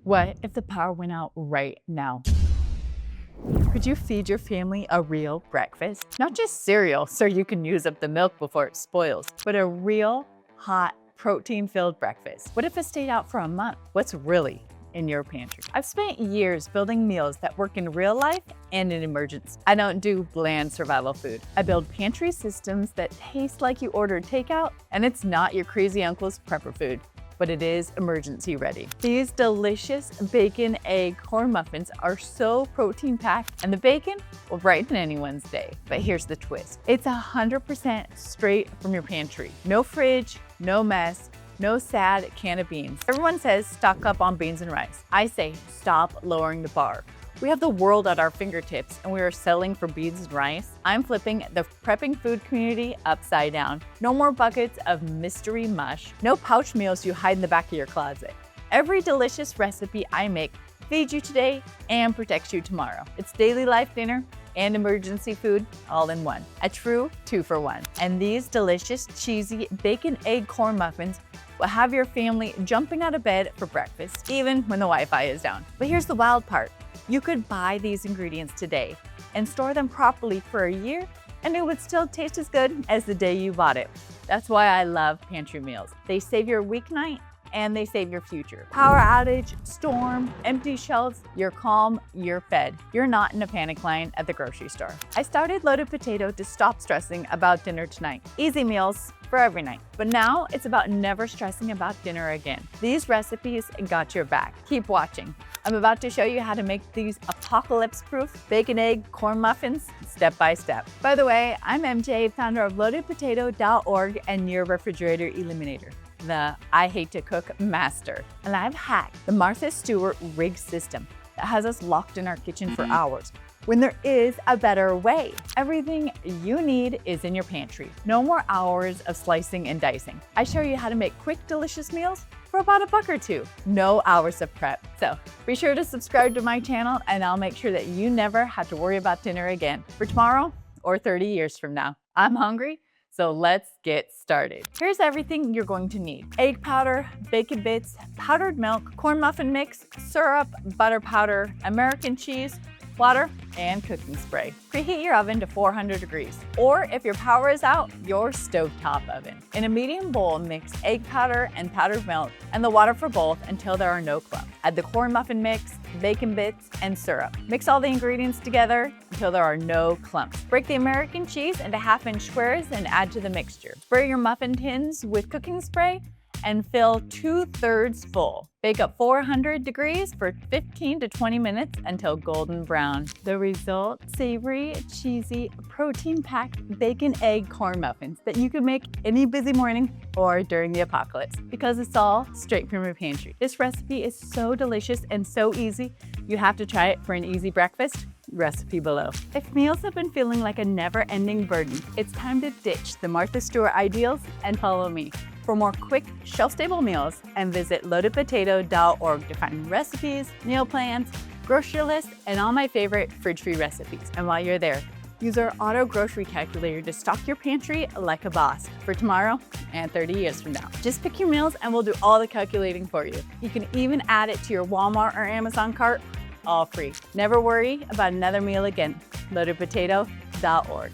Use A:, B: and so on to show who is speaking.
A: What if the power went out right now? Could you feed your family a real breakfast? Not just cereal so you can use up the milk before it spoils, but a real, hot, protein-filled breakfast. What if it stayed out for a month? What's really in your pantry? I've spent years building meals that work in real life and in emergencies. I don't do bland survival food. I build pantry systems that taste like you ordered takeout, and it's not your crazy uncle's prepper food, but it is emergency ready. These delicious bacon, egg, corn muffins are so protein packed, and the bacon will brighten anyone's day. But here's the twist. It's 100% straight from your pantry. No fridge, no mess, no sad can of beans. Everyone says stock up on beans and rice. I say stop lowering the bar. We have the world at our fingertips and we are settling for beans and rice. I'm flipping the prepping food community upside down. No more buckets of mystery mush. No pouch meals you hide in the back of your closet. Every delicious recipe I make feeds you today and protects you tomorrow. It's daily life dinner and emergency food all in one. A true 2-for-1. And these delicious, cheesy bacon, egg, corn muffins will have your family jumping out of bed for breakfast, even when the Wi-Fi is down. But here's the wild part. You could buy these ingredients today and store them properly for a year, and it would still taste as good as the day you bought it. That's why I love pantry meals. They save your weeknight and they save your future. Power outage, storm, empty shelves, you're calm, you're fed. You're not in a panic line at the grocery store. I started Loaded Potato to stop stressing about dinner tonight. Easy meals for every night. But now it's about never stressing about dinner again. These recipes got your back. Keep watching. I'm about to show you how to make these apocalypse-proof bacon, egg, corn muffins step by step. By the way, I'm MJ, founder of loadedpotato.org and your refrigerator eliminator, the I hate to cook master. And I've hacked the Martha Stewart rig system that has us locked in our kitchen for hours when there is a better way. Everything you need is in your pantry. No more hours of slicing and dicing. I show you how to make quick, delicious meals for about $1 or $2. No hours of prep. So be sure to subscribe to my channel and I'll make sure that you never have to worry about dinner again for tomorrow or 30 years from now. I'm hungry, so let's get started. Here's everything you're going to need. Egg powder, bacon bits, powdered milk, corn muffin mix, syrup, butter powder, American cheese, water, and cooking spray. Preheat your oven to 400 degrees, or if your power is out, your stovetop oven. In a medium bowl, mix egg powder and powdered milk and the water for both until there are no clumps. Add the corn muffin mix, bacon bits, and syrup. Mix all the ingredients together until there are no clumps. Break the American cheese into half-inch squares and add to the mixture. Spray your muffin tins with cooking spray and fill 2/3 full. Bake at 400 degrees for 15 to 20 minutes until golden brown. The result, savory, cheesy, protein-packed bacon, egg, corn muffins that you can make any busy morning or during the apocalypse because it's all straight from your pantry. This recipe is so delicious and so easy, you have to try it for an easy breakfast. Recipe below. If meals have been feeling like a never-ending burden, it's time to ditch the Martha Stewart ideals and follow me for more quick, shelf-stable meals, and visit loadedpotato.org to find recipes, meal plans, grocery lists, and all my favorite fridge-free recipes. And while you're there, use our auto grocery calculator to stock your pantry like a boss for tomorrow and 30 years from now. Just pick your meals and we'll do all the calculating for you. You can even add it to your Walmart or Amazon cart, all free. Never worry about another meal again. loadedpotato.org.